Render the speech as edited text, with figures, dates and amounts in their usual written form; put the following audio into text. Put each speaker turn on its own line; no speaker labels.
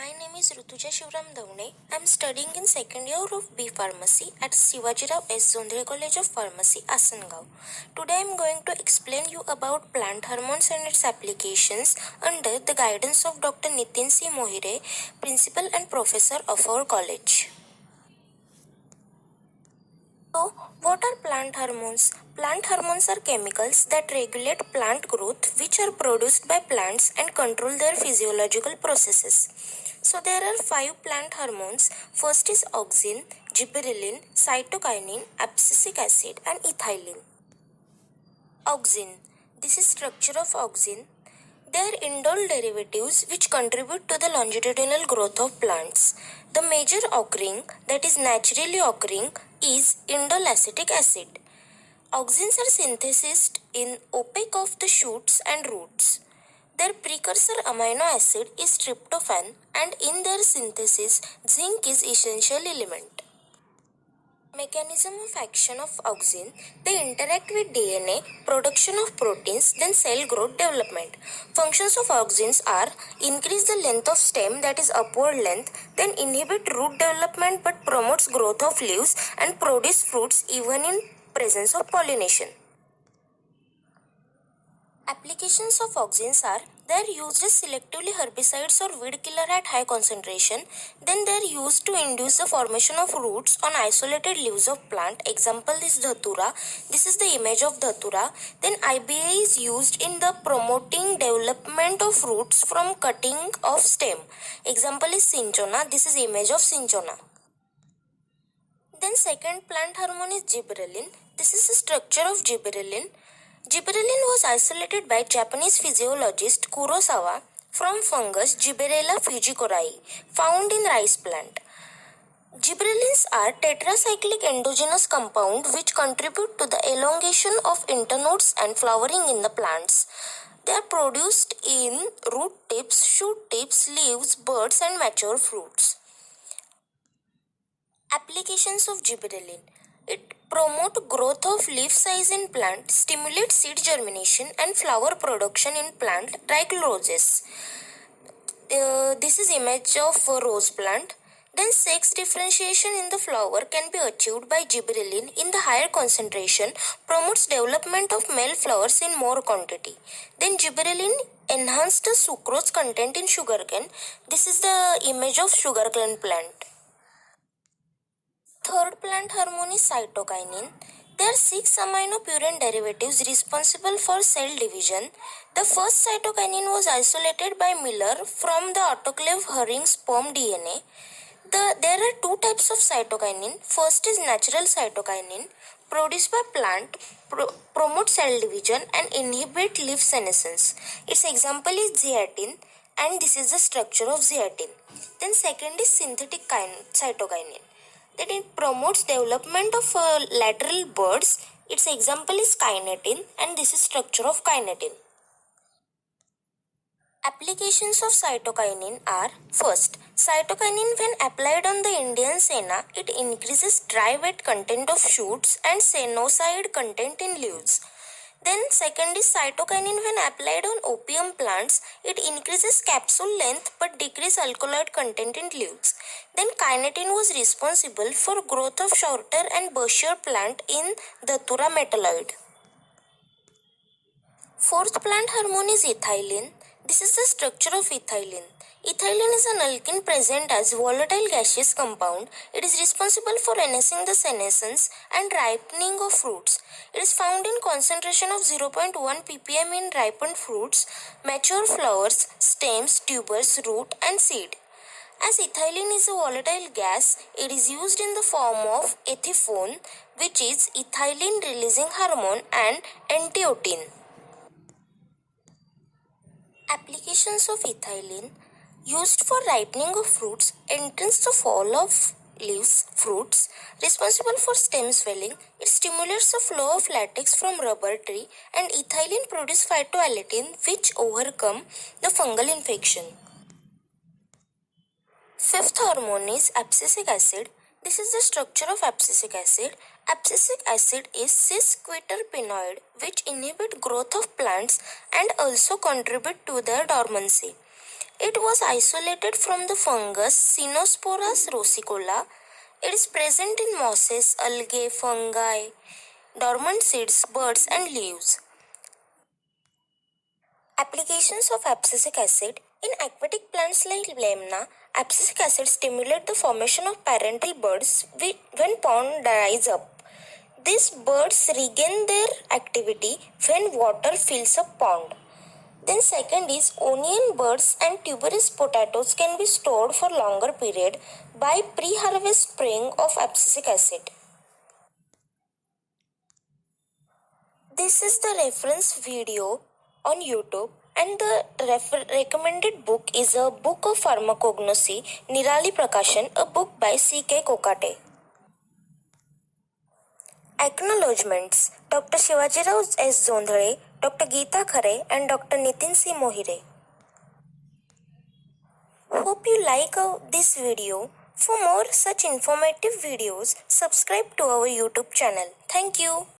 My name is Rutuja Shivram Davne. I am studying in second year of B Pharmacy at Sivajirao S. Zondre College of Pharmacy, Asangaon. Today I am going to explain you about plant hormones and its applications under the guidance of Dr. Nitin C. Mohire, Principal and Professor of our college. So, what are plant hormones? Plant hormones are chemicals that regulate plant growth, which are produced by plants and control their physiological processes. So, there are 5 plant hormones. First is auxin, gibberellin, cytokinin, abscisic acid, and ethylene. Auxin. This is structure of auxin. They are indole derivatives which contribute to the longitudinal growth of plants. The major occurring, that is naturally occurring, is indole acetic acid. Auxins are synthesized in opaque of the shoots and roots. Their precursor amino acid is tryptophan, and in their synthesis, zinc is essential element. Mechanism of action of auxin. They interact with DNA, production of proteins, then cell growth development. Functions of auxins are increase the length of stem, that is upward length, then inhibit root development but promotes growth of leaves and produce fruits even in presence of pollination. Applications of auxins are they are used as selectively herbicides or weed killer at high concentration. Then they are used to induce the formation of roots on isolated leaves of plant. Example is dhatura. This is the image of dhatura. Then IBA is used in the promoting development of roots from cutting of stem. Example is cinchona. This is image of cinchona. Then second plant hormone is gibberellin. This is the structure of gibberellin. Gibberellin was isolated by Japanese physiologist Kurosawa from fungus Gibberella fujikuroi found in rice plant. Gibberellins are tetracyclic endogenous compound which contribute to the elongation of internodes and flowering in the plants. They are produced in root tips, shoot tips, leaves, buds and mature fruits. Applications of gibberellin. It promotes growth of leaf size in plant, stimulates seed germination and flower production in plant like roses. This is image of a rose plant. Then sex differentiation in the flower can be achieved by gibberellin in the higher concentration, promotes development of male flowers in more quantity. Then gibberellin enhances the sucrose content in sugarcane. This is the image of sugarcane plant. Third plant hormone is cytokinin. There are 6 aminopurine derivatives responsible for cell division. The first cytokinin was isolated by Miller from the autoclave herring sperm DNA. There are 2 types of cytokinin. First is natural cytokinin, produced by plant, promote cell division and inhibit leaf senescence. Its example is zeatin, and this is the structure of zeatin. Then second is synthetic cytokinin. That it promotes development of lateral buds. Its example is kinetin, and this is structure of kinetin. Applications of cytokinin are first, cytokinin when applied on the Indian senna, it increases dry wet content of shoots and senoside content in leaves. Then second is cytokinin when applied on opium plants, it increases capsule length but decreases alkaloid content in leaves. Then kinetin was responsible for growth of shorter and bushier plant in Dhatura metalloid. Fourth plant hormone is ethylene. This is the structure of ethylene. Ethylene is an alkene present as volatile gaseous compound. It is responsible for enhancing the senescence and ripening of fruits. It is found in concentration of 0.1 ppm in ripened fruits, mature flowers, stems, tubers, root and seed. As ethylene is a volatile gas, it is used in the form of ethiphone, which is ethylene releasing hormone, and antiotin. Applications of ethylene used for ripening of fruits, entrance the fall of leaves, fruits, responsible for stem swelling. It stimulates the flow of latex from rubber tree, and ethylene produces phytoallanine which overcome the fungal infection. Fifth hormone is abscisic acid. This is the structure of abscisic acid. Abscisic acid is cis-quaterpenoid which inhibit growth of plants and also contribute to their dormancy. It was isolated from the fungus Cynosporas rosicola. It is present in mosses, algae, fungi, dormant seeds, birds, and leaves. Applications of abscisic acid. In aquatic plants like lemna, abscisic acid stimulates the formation of parental buds when pond dries up. These buds regain their activity when water fills a pond. Then second is onion buds and tuberous potatoes can be stored for longer period by pre-harvest spraying of abscisic acid. This is the reference video on YouTube, and the recommended book is a book of pharmacognosy, Nirali Prakashan, a book by C.K. Kokate. Acknowledgements: Dr. Shivajirao S. Zondhare, Dr. Geeta Khare, and Dr. Nitin C. Mohire. Hope you like this video. For more such informative videos, subscribe to our YouTube channel. Thank you.